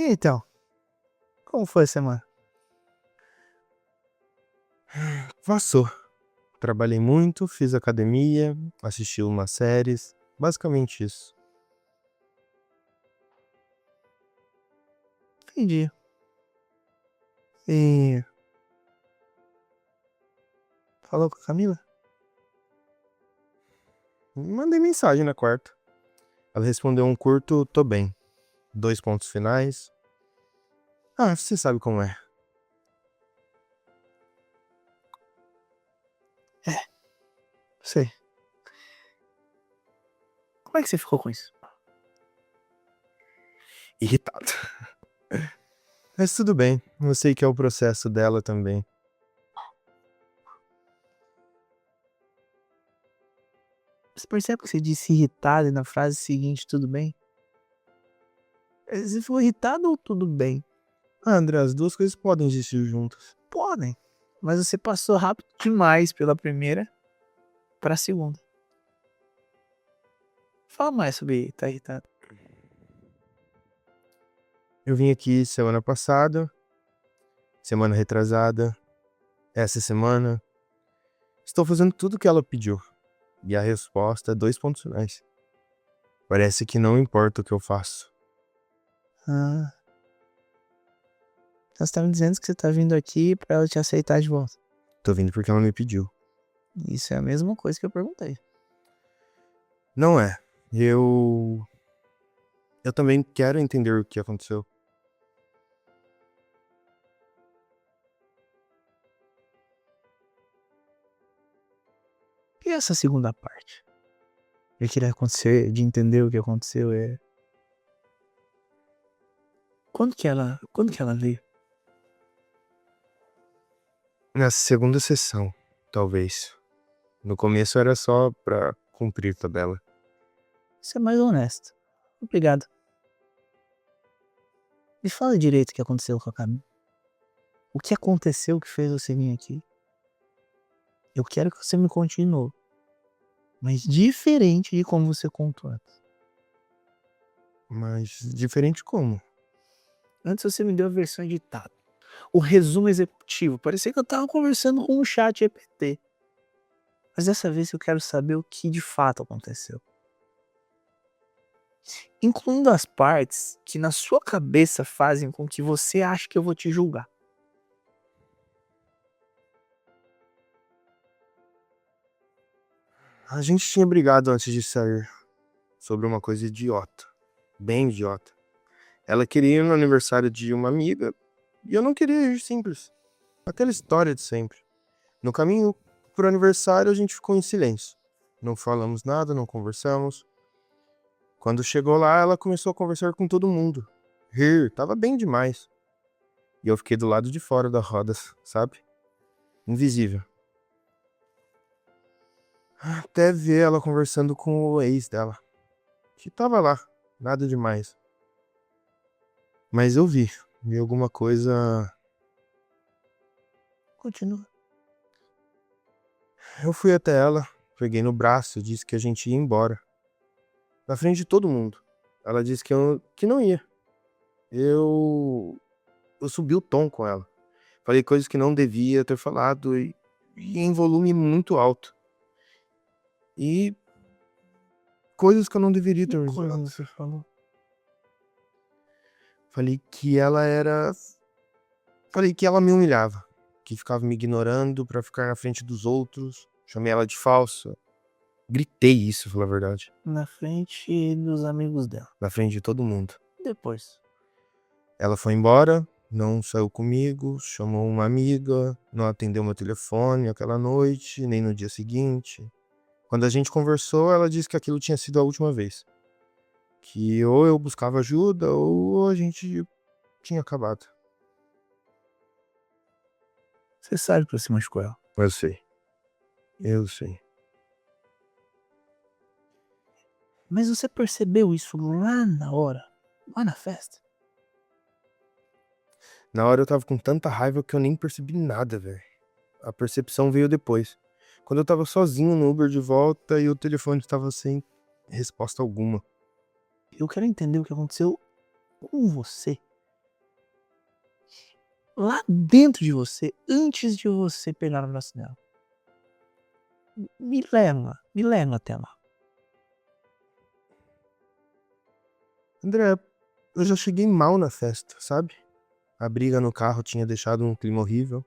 E então, como foi a semana? Passou. Trabalhei muito, fiz academia, assisti umas séries, basicamente isso. Entendi. E falou com a Camila? Mandei mensagem na quarta. Ela respondeu um curto, tô bem. 2 pontos finais. Ah, você sabe como é. Sei. Como é que você ficou com isso? Irritado. Mas tudo bem, eu sei que é o processo dela também. Você percebe que você disse irritado e na frase seguinte tudo bem? Você ficou irritado ou tudo bem? Ah, André, as duas coisas podem existir juntas. Podem. Mas você passou rápido demais pela primeira pra segunda. Fala mais sobre estar irritado. Eu vim aqui semana passada, semana retrasada, essa semana. Estou fazendo tudo o que ela pediu. E a resposta é 2 pontos finais. Parece que não importa o que eu faço. Ah. Então você tá me dizendo que você tá vindo aqui pra ela te aceitar de volta. Tô vindo porque ela me pediu. Isso é a mesma coisa que eu perguntei. Não é. Eu também quero entender o que aconteceu. E essa segunda parte? Eu queria acontecer, de entender o que aconteceu é. Quando que ela veio? Na segunda sessão, talvez. No começo era só pra cumprir tabela. Você é mais honesto. Obrigado. Me fala direito o que aconteceu com a Camila. O que aconteceu que fez você vir aqui? Eu quero que você me conte de novo. Mas diferente de como você contou antes. Mas diferente como? Antes você me deu a versão editada. O resumo executivo. Parecia que eu tava conversando com um chat GPT. Mas dessa vez eu quero saber o que de fato aconteceu. Incluindo as partes que na sua cabeça fazem com que você ache que eu vou te julgar. A gente tinha brigado antes de sair. Sobre uma coisa idiota. Bem idiota. Ela queria ir no aniversário de uma amiga e eu não queria ir, simples. Aquela história de sempre. No caminho pro aniversário a gente ficou em silêncio. Não falamos nada, não conversamos. Quando chegou lá, ela começou a conversar com todo mundo. Rir, tava bem demais. E eu fiquei do lado de fora da roda, sabe? Invisível. Até ver ela conversando com o ex dela. Que tava lá, nada demais. Mas eu vi alguma coisa. Continua. Eu fui até ela, peguei no braço, disse que a gente ia embora. Na frente de todo mundo. Ela disse que não ia. Eu subi o tom com ela. Falei coisas que não devia ter falado e em volume muito alto. E coisas que eu não deveria ter Que coisa usado. você falou? Falei que ela era. Falei que ela me humilhava. Que ficava me ignorando pra ficar na frente dos outros. Chamei ela de falsa. Gritei isso, pra falar a verdade. Na frente dos amigos dela. Na frente de todo mundo. Depois. Ela foi embora, não saiu comigo, chamou uma amiga, não atendeu meu telefone aquela noite, nem no dia seguinte. Quando a gente conversou, ela disse que aquilo tinha sido a última vez. Que ou eu buscava ajuda ou a gente tinha acabado. Você sabe que você machucou ela. Eu sei. Eu sei. Mas você percebeu isso lá na hora? Lá na festa? Na hora eu tava com tanta raiva que eu nem percebi nada, velho. A percepção veio depois. Quando eu tava sozinho no Uber de volta e o telefone estava sem resposta alguma. Eu quero entender o que aconteceu com você lá dentro de você, antes de você pegar no braço dela. Me leva até lá. André, eu já cheguei mal na festa, sabe? A briga no carro tinha deixado um clima horrível.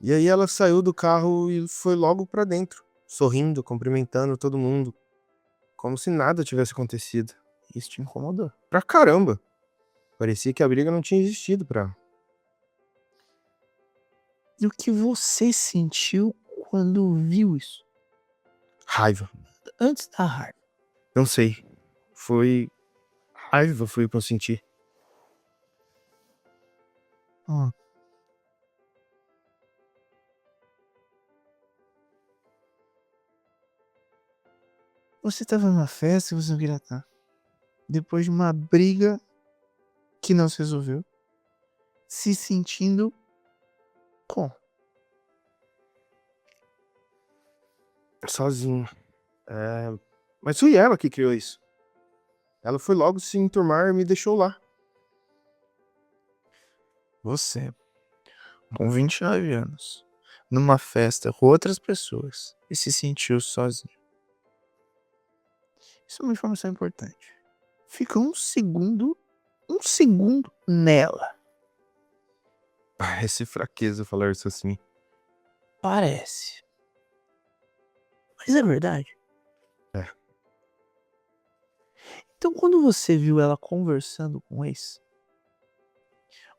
E aí ela saiu do carro e foi logo pra dentro, sorrindo, cumprimentando todo mundo, como se nada tivesse acontecido. Isso te incomodou. Pra caramba! Parecia que a briga não tinha existido pra ela. E o que você sentiu quando viu isso? Raiva. Antes da raiva. Não sei. Foi foi o que eu senti. Ó. Você estava numa festa e você não queria estar. Depois de uma briga que não se resolveu. Se sentindo como? Sozinho. Mas foi ela que criou isso. Ela foi logo se enturmar e me deixou lá. Você, com 29 anos, numa festa com outras pessoas e se sentiu sozinho. Isso é uma informação importante. Fica um segundo nela. Parece fraqueza falar isso assim. Parece. Mas é verdade. É. Então, quando você viu ela conversando com esse,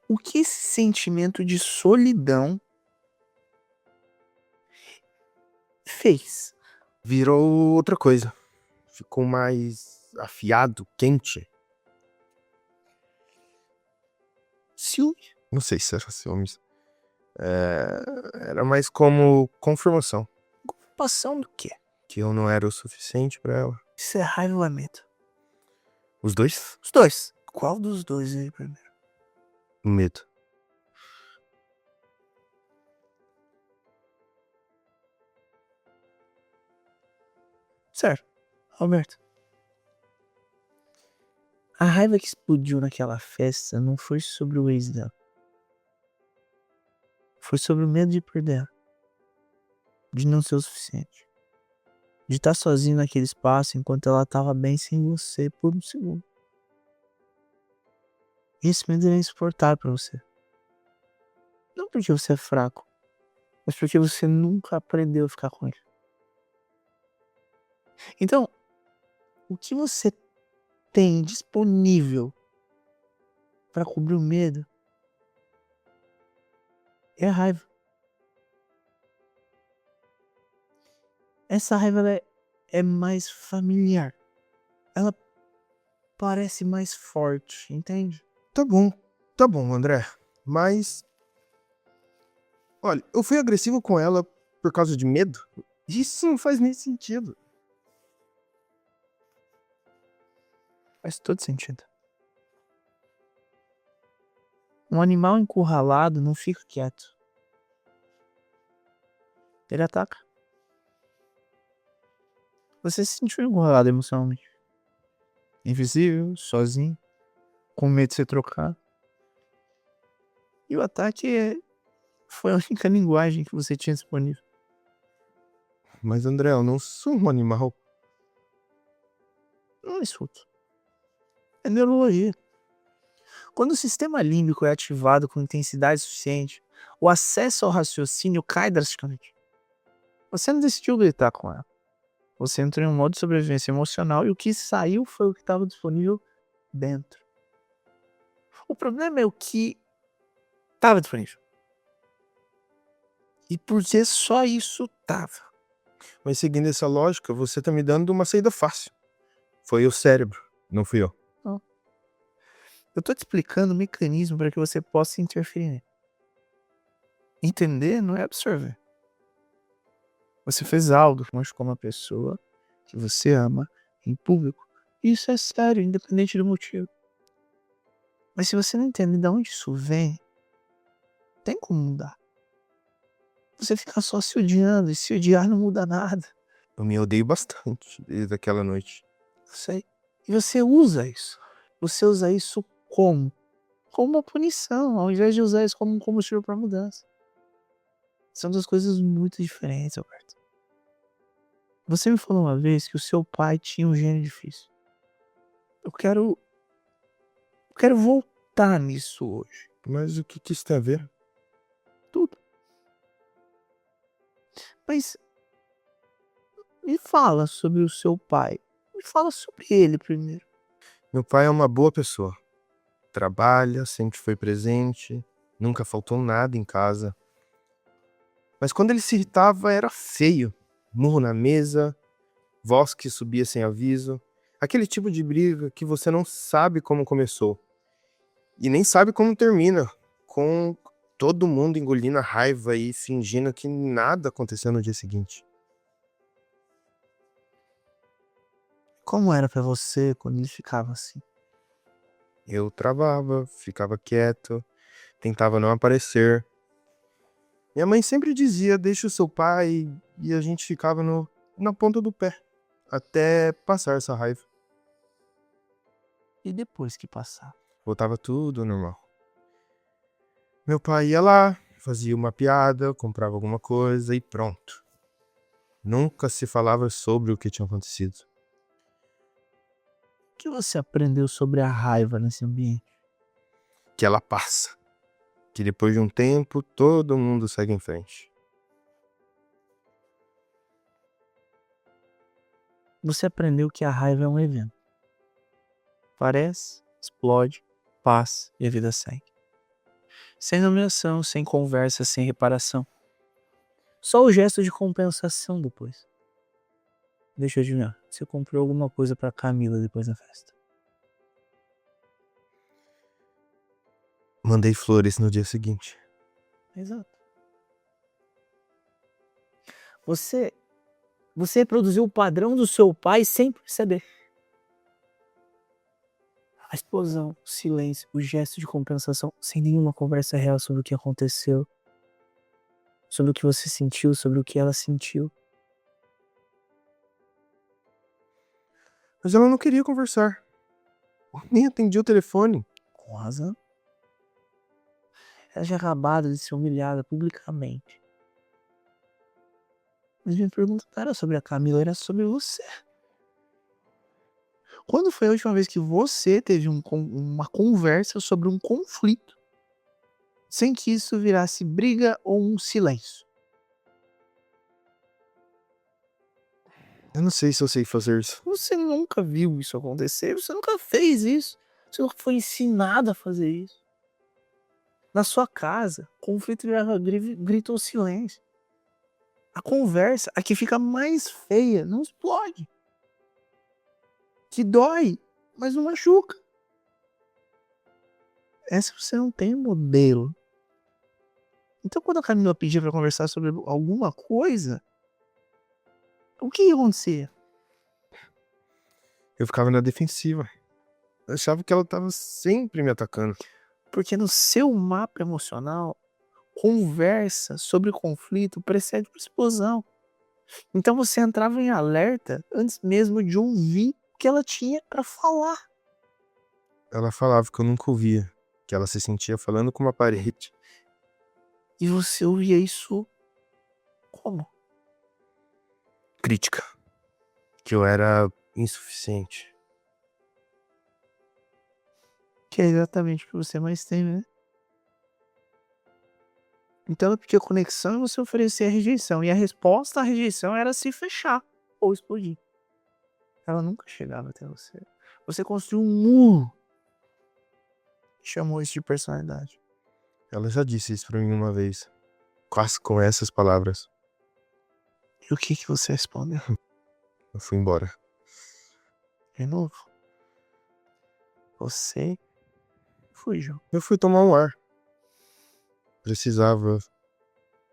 o que esse sentimento de solidão fez? Virou outra coisa. Ficou mais afiado, quente. Ciúme. Não sei se era ciúmes. Era mais como confirmação. Preocupação do quê? Que eu não era o suficiente pra ela. Isso é raiva ou é medo? Os dois? Os dois. Qual dos dois aí primeiro? Medo. Certo. Roberto. A raiva que explodiu naquela festa não foi sobre o ex dela. Foi sobre o medo de perder ela. De não ser o suficiente. De estar sozinho naquele espaço enquanto ela estava bem sem você por um segundo. E esse medo era insuportável pra você. Não porque você é fraco, mas porque você nunca aprendeu a ficar com ele. Então, o que você tem disponível pra cobrir o medo é a raiva. Essa raiva ela é mais familiar. Ela parece mais forte, entende? Tá bom, André. Mas. Olha, eu fui agressivo com ela por causa de medo? Isso não faz nem sentido. Faz todo sentido. Um animal encurralado não fica quieto. Ele ataca. Você se sentiu encurralado emocionalmente. Invisível, sozinho, com medo de ser trocado. E o ataque foi a única linguagem que você tinha disponível. Mas, André, eu não sou um animal. Não é insulto. É neurologia. Quando o sistema límbico é ativado com intensidade suficiente, o acesso ao raciocínio cai drasticamente. Você não decidiu gritar com ela. Você entrou em um modo de sobrevivência emocional e o que saiu foi o que estava disponível dentro. O problema é o que estava disponível. E porque só isso estava. Mas seguindo essa lógica, você tá me dando uma saída fácil. Foi o cérebro, não fui eu. Eu tô te explicando o mecanismo para que você possa interferir nele. Entender não é absorver. Você fez algo que machucou uma pessoa que você ama em público. Isso é sério, independente do motivo. Mas se você não entende de onde isso vem, tem como mudar. Você fica só se odiando, e se odiar não muda nada. Eu me odeio bastante desde aquela noite. Sei. E você usa isso. Você usa isso como? como uma punição, ao invés de usar isso como um combustível para mudança. São duas coisas muito diferentes, Alberto. Você me falou uma vez que o seu pai tinha um gênio difícil. Eu quero voltar nisso hoje. Mas o que isso tem a ver? Tudo. Mas me fala sobre o seu pai. Me fala sobre ele primeiro. Meu pai é uma boa pessoa. Trabalha, sempre foi presente, nunca faltou nada em casa. Mas quando ele se irritava, era feio. Murro na mesa, voz que subia sem aviso. Aquele tipo de briga que você não sabe como começou. E nem sabe como termina. Com todo mundo engolindo a raiva e fingindo que nada aconteceu no dia seguinte. Como era pra você quando ele ficava assim? Eu travava, ficava quieto, tentava não aparecer. Minha mãe sempre dizia, deixa o seu pai, e a gente ficava na ponta do pé, até passar essa raiva. E depois que passar? Voltava tudo normal. Meu pai ia lá, fazia uma piada, comprava alguma coisa e pronto. Nunca se falava sobre o que tinha acontecido. O que você aprendeu sobre a raiva nesse ambiente? Que ela passa. Que depois de um tempo, todo mundo segue em frente. Você aprendeu que a raiva é um evento. Parece, explode, passa e a vida segue. Sem nomeação, sem conversa, sem reparação. Só o gesto de compensação depois. Deixa eu adivinhar, você comprou alguma coisa pra Camila depois da festa? Mandei flores no dia seguinte. Exato. Você reproduziu o padrão do seu pai sem perceber. A explosão, o silêncio, o gesto de compensação, sem nenhuma conversa real sobre o que aconteceu, sobre o que você sentiu, sobre o que ela sentiu. Mas ela não queria conversar. Nem atendia o telefone. Com razão. Ela tinha acabado de ser humilhada publicamente. Mas minha pergunta não era sobre a Camila, era sobre você. Quando foi a última vez que você teve uma conversa sobre um conflito, sem que isso virasse briga ou um silêncio? Eu não sei se eu sei fazer isso. Você nunca viu isso acontecer, você nunca fez isso, você nunca foi ensinado a fazer isso. Na sua casa, conflito virava grito ou silêncio. A conversa, a que fica mais feia, não explode. Que dói, mas não machuca. Essa você não tem modelo. Então quando a Camila pedia pra conversar sobre alguma coisa, o que ia acontecer? Eu ficava na defensiva. Eu achava que ela tava sempre me atacando. Porque no seu mapa emocional, conversa sobre conflito precede uma explosão. Então você entrava em alerta antes mesmo de ouvir o que ela tinha pra falar. Ela falava que eu nunca ouvia. Que ela se sentia falando com uma parede. E você ouvia isso como? Crítica. Que eu era insuficiente. Que é exatamente o que você mais tem, né? Então ela pedia conexão e você oferecia a rejeição. E a resposta à rejeição era se fechar ou explodir. Ela nunca chegava até você. Você construiu um muro. Chamou isso de personalidade. Ela já disse isso pra mim uma vez. Quase com essas palavras. E o que você respondeu? Eu fui embora. De novo? Você fugiu. Eu fui tomar um ar. Precisava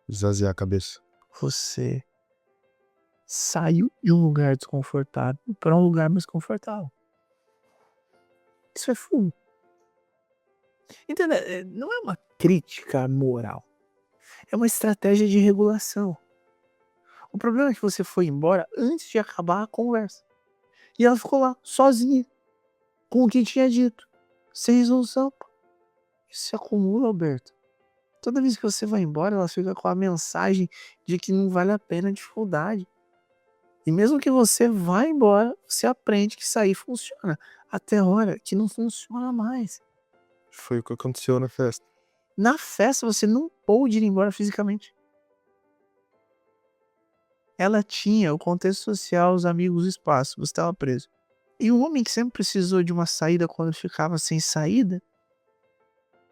esvaziar a cabeça. Você saiu de um lugar desconfortável para um lugar mais confortável. Isso é fumo. Entendeu? Não é uma crítica moral. É uma estratégia de regulação. O problema é que você foi embora antes de acabar a conversa. E ela ficou lá, sozinha, com o que tinha dito, sem resolução. Isso se acumula, Alberto. Toda vez que você vai embora, ela fica com a mensagem de que não vale a pena a dificuldade. E mesmo que você vá embora, você aprende que isso aí funciona. Até a hora que não funciona mais. Foi o que aconteceu na festa. Na festa, você não pôde ir embora fisicamente. Ela tinha o contexto social, os amigos, o espaço. Você estava preso. E um homem que sempre precisou de uma saída quando ficava sem saída,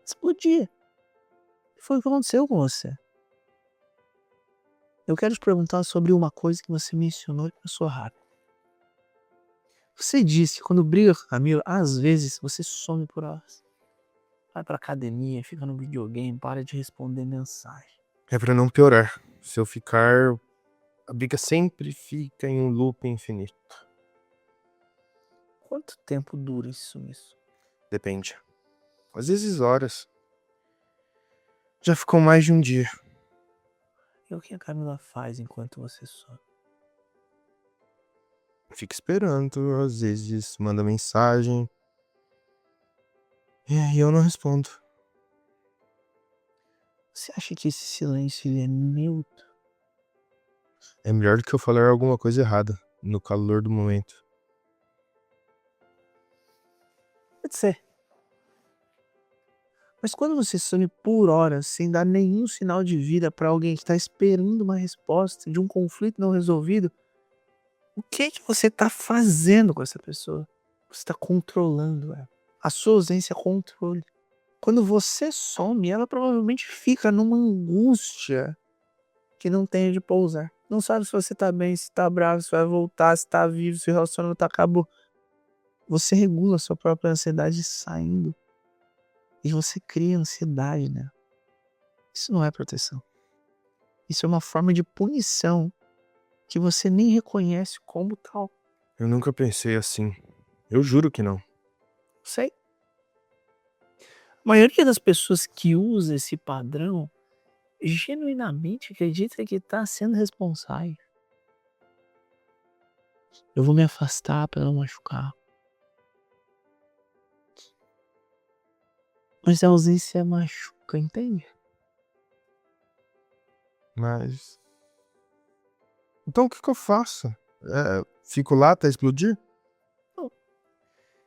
explodia. Foi o que aconteceu com você. Eu quero te perguntar sobre uma coisa que você mencionou e passou rápido. Você disse que quando briga com a Camila, às vezes você some por horas. Vai pra academia, fica no videogame, para de responder mensagem. É pra não piorar. Se eu ficar, a briga sempre fica em um loop infinito. Quanto tempo dura esse sumiço? Depende. Às vezes horas. Já ficou mais de um dia. E o que a Camila faz enquanto você some? Fica esperando, às vezes manda mensagem. E aí eu não respondo. Você acha que esse silêncio ele é neutro? É melhor do que eu falar alguma coisa errada, no calor do momento. Pode ser. Mas quando você some por horas sem dar nenhum sinal de vida para alguém que está esperando uma resposta de um conflito não resolvido, o que você está fazendo com essa pessoa? Você está controlando ela. A sua ausência é controle. Quando você some, ela provavelmente fica numa angústia que não tem onde pousar. Não sabe se você tá bem, se tá bravo, se vai voltar, se tá vivo, se o relacionamento acabou. Você regula a sua própria ansiedade saindo. E você cria ansiedade, né? Isso não é proteção. Isso é uma forma de punição que você nem reconhece como tal. Eu nunca pensei assim. Eu juro que não. Sei. A maioria das pessoas que usa esse padrão genuinamente acredita que está sendo responsável. Eu vou me afastar para não machucar. Mas a ausência machuca, entende? Mas. Então o que eu faço? Fico lá até explodir?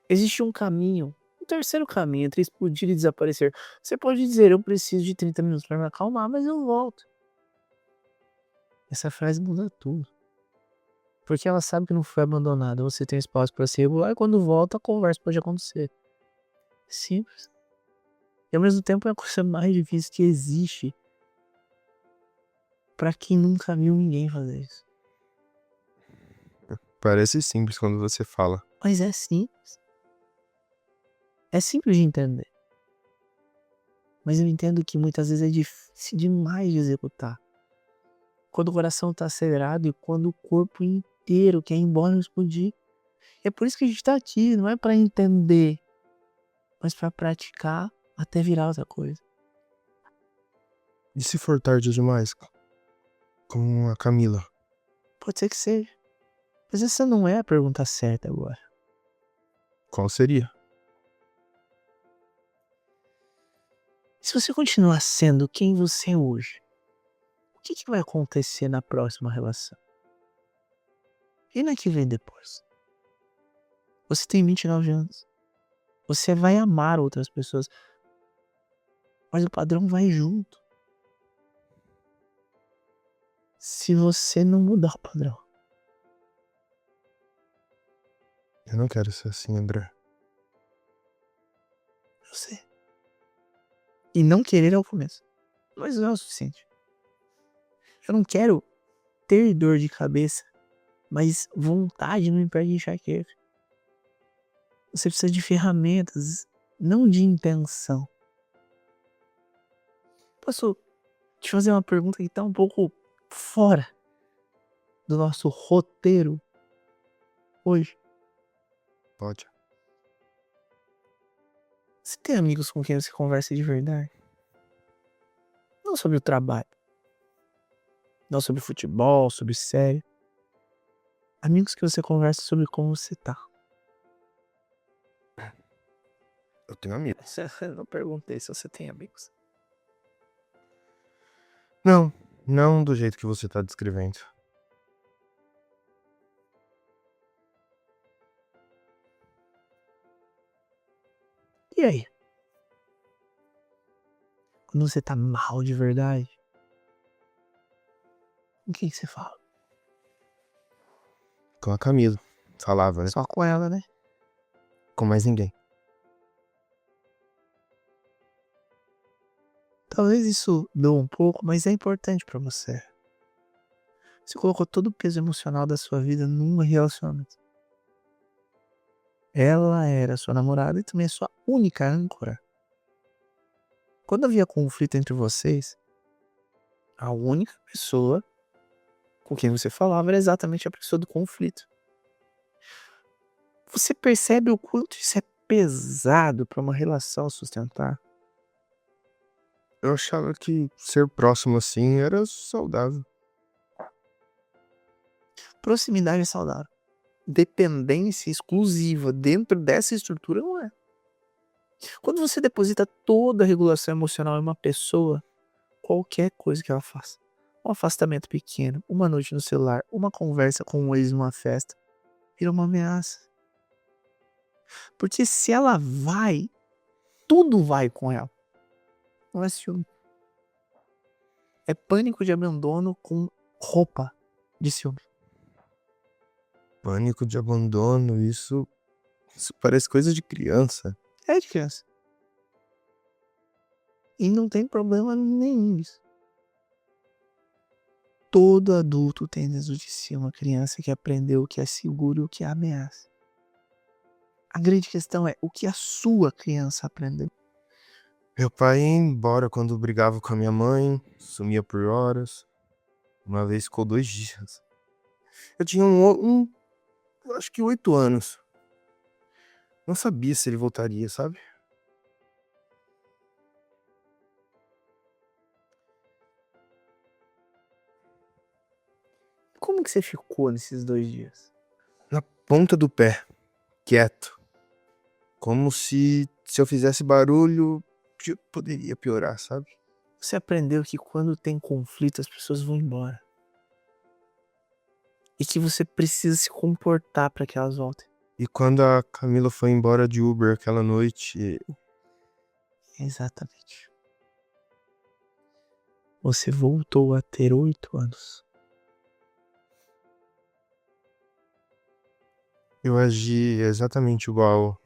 Existe um caminho, um terceiro caminho entre explodir e desaparecer. Você pode dizer, eu preciso de 30 minutos para me acalmar, mas eu volto. Essa frase muda tudo. Porque ela sabe que não foi abandonada, você tem espaço para se regular e quando volta a conversa pode acontecer. Simples. E ao mesmo tempo é a coisa mais difícil que existe para quem nunca viu ninguém fazer isso. Parece simples quando você fala. Mas é simples. É simples de entender. Mas eu entendo que muitas vezes é difícil demais de executar. Quando o coração está acelerado e quando o corpo inteiro quer ir embora e explodir. É por isso que a gente está aqui, não é para entender, mas para praticar até virar outra coisa. E se for tarde demais? Com a Camila. Pode ser que seja. Mas essa não é a pergunta certa agora. Qual seria? Se você continuar sendo quem você é hoje, o que vai acontecer na próxima relação? E na que vem depois? Você tem 29 anos. Você vai amar outras pessoas. Mas o padrão vai junto. Se você não mudar o padrão. Eu não quero ser assim, André. Eu sei. E não querer é o começo. Mas não é o suficiente. Eu não quero ter dor de cabeça, mas vontade não impede de enxaqueca. Você precisa de ferramentas, não de intenção. Posso te fazer uma pergunta que está um pouco fora do nosso roteiro hoje? Pode. Você tem amigos com quem você conversa de verdade? Não sobre o trabalho. Não sobre futebol, sobre série. Amigos que você conversa sobre como você tá. Eu tenho amigos. Eu não perguntei se você tem amigos. Não, não do jeito que você tá descrevendo. E aí? Quando você tá mal de verdade, com quem que você fala? Com a Camila. Falava, né? Só com ela, né? Com mais ninguém. Talvez isso doa um pouco, mas é importante pra você. Você colocou todo o peso emocional da sua vida num relacionamento. Ela era sua namorada e também a sua única âncora. Quando havia conflito entre vocês, a única pessoa com quem você falava era exatamente a pessoa do conflito. Você percebe o quanto isso é pesado pra uma relação sustentar? Eu achava que ser próximo assim era saudável. Proximidade é saudável. Dependência exclusiva dentro dessa estrutura não é. Quando você deposita toda a regulação emocional em uma pessoa, qualquer coisa que ela faça, um afastamento pequeno, uma noite no celular, uma conversa com um ex numa festa, vira uma ameaça. Porque se ela vai, tudo vai com ela. Não é ciúme. É pânico de abandono com roupa de ciúme. Pânico de abandono, isso parece coisa de criança. É de criança. E não tem problema nenhum nisso. Todo adulto tem dentro de si uma criança que aprendeu o que é seguro e o que é ameaça. A grande questão é o que a sua criança aprendeu. Meu pai ia embora quando brigava com a minha mãe, sumia por horas. Uma vez ficou 2 dias. Eu tinha acho que 8 anos. Não sabia se ele voltaria, sabe? Como que você ficou nesses 2 dias? Na ponta do pé, quieto. Como se eu fizesse barulho, poderia piorar, sabe? Você aprendeu que quando tem conflito as pessoas vão embora. E que você precisa se comportar para que elas voltem. E quando a Camila foi embora de Uber aquela noite, Exatamente. Você voltou a ter 8 anos. eu agi exatamente igual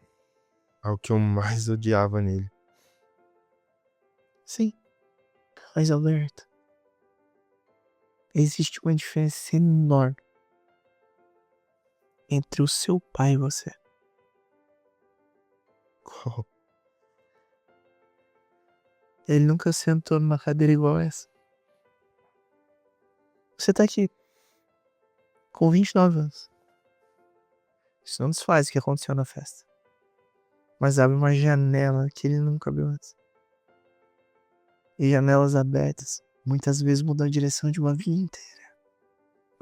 ao que eu mais odiava nele. Sim. Mas alerta. Existe uma diferença enorme entre o seu pai e você. Ele nunca sentou numa cadeira igual essa. Você tá aqui com 29 anos. Isso não desfaz o que aconteceu na festa. Mas abre uma janela que ele nunca abriu antes. E janelas abertas muitas vezes mudam a direção de uma vida inteira.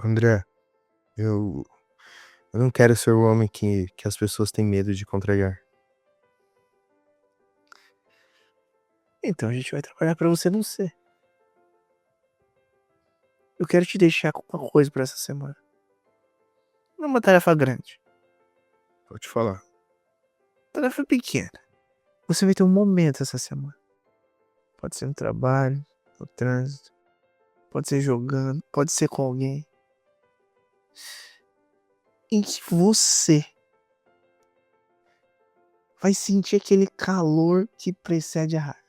André, eu não quero ser o homem que as pessoas têm medo de contrariar. Então a gente vai trabalhar pra você não ser. Eu quero te deixar com uma coisa pra essa semana. Não é uma tarefa grande. Vou te falar. Tarefa pequena. Você vai ter um momento essa semana. Pode ser no trabalho, no trânsito. Pode ser jogando. Pode ser com alguém. Em que você vai sentir aquele calor que precede a raiva.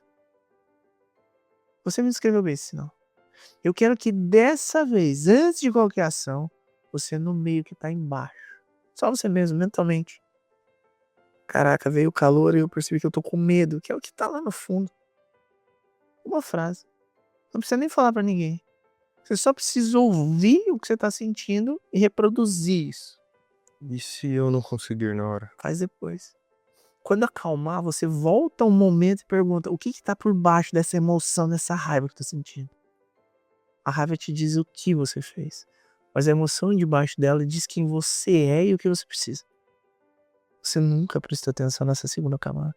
Você me descreveu bem esse sinal. Eu quero que dessa vez, antes de qualquer ação, você no meio que tá embaixo. Só você mesmo, mentalmente. Caraca, veio o calor e eu percebi que eu tô com medo, que é o que tá lá no fundo. Uma frase. Não precisa nem falar pra ninguém. Você só precisa ouvir o que você tá sentindo e reproduzir isso. E se eu não conseguir na hora? Faz depois. Quando acalmar, você volta um momento e pergunta: o que tá por baixo dessa emoção, dessa raiva que eu tô sentindo? A raiva te diz o que você fez. Mas a emoção debaixo dela diz quem você é e o que você precisa. Você nunca prestou atenção nessa segunda camada.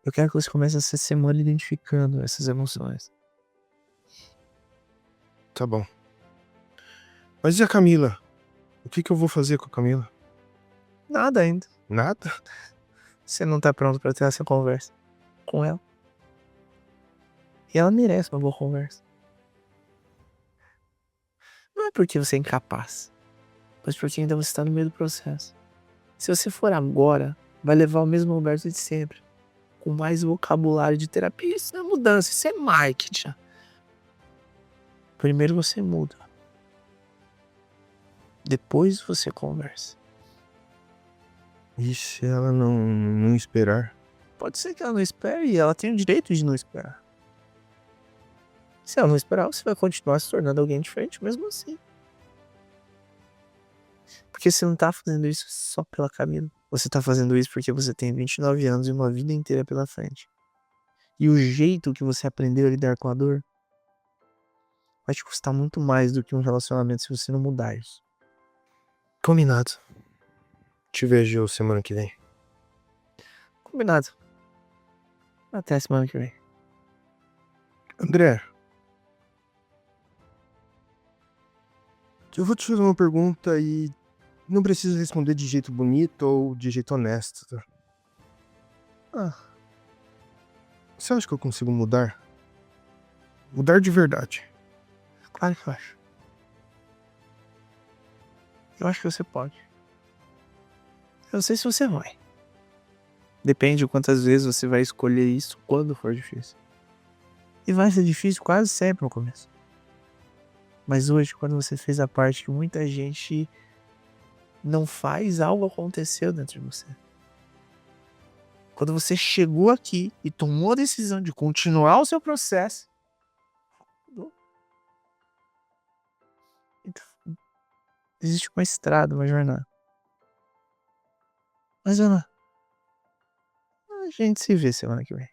Eu quero que você comece essa semana identificando essas emoções. Tá bom. Mas e a Camila? O que eu vou fazer com a Camila? Nada ainda. Nada? Você não tá pronto pra ter essa conversa com ela. E ela merece uma boa conversa. Não é porque você é incapaz, mas porque ainda você tá no meio do processo. Se você for agora, vai levar o mesmo Roberto de sempre. Com mais vocabulário de terapia. Isso não é mudança, isso é marketing. Primeiro você muda. Depois você conversa. E se ela não esperar? Pode ser que ela não espere e ela tem o direito de não esperar. Se ela não esperar, você vai continuar se tornando alguém diferente mesmo assim. Porque você não tá fazendo isso só pela Camila. Você tá fazendo isso porque você tem 29 anos e uma vida inteira pela frente. E o jeito que você aprendeu a lidar com a dor vai te custar muito mais do que um relacionamento se você não mudar isso. Combinado. Te vejo semana que vem. Combinado. Até a semana que vem. André, eu vou te fazer uma pergunta e não precisa responder de jeito bonito ou de jeito honesto, tá? Ah, Você acha que eu consigo mudar? Mudar de verdade. claro que eu acho. Eu acho que você pode. Eu não sei se você vai. Depende de quantas vezes você vai escolher isso quando for difícil. E vai ser difícil quase sempre no começo. Mas hoje, quando você fez a parte que muita gente não faz, algo aconteceu dentro de você. Quando você chegou aqui e tomou a decisão de continuar o seu processo, então, existe uma estrada, uma jornada. Mas, Ana, a gente se vê semana que vem.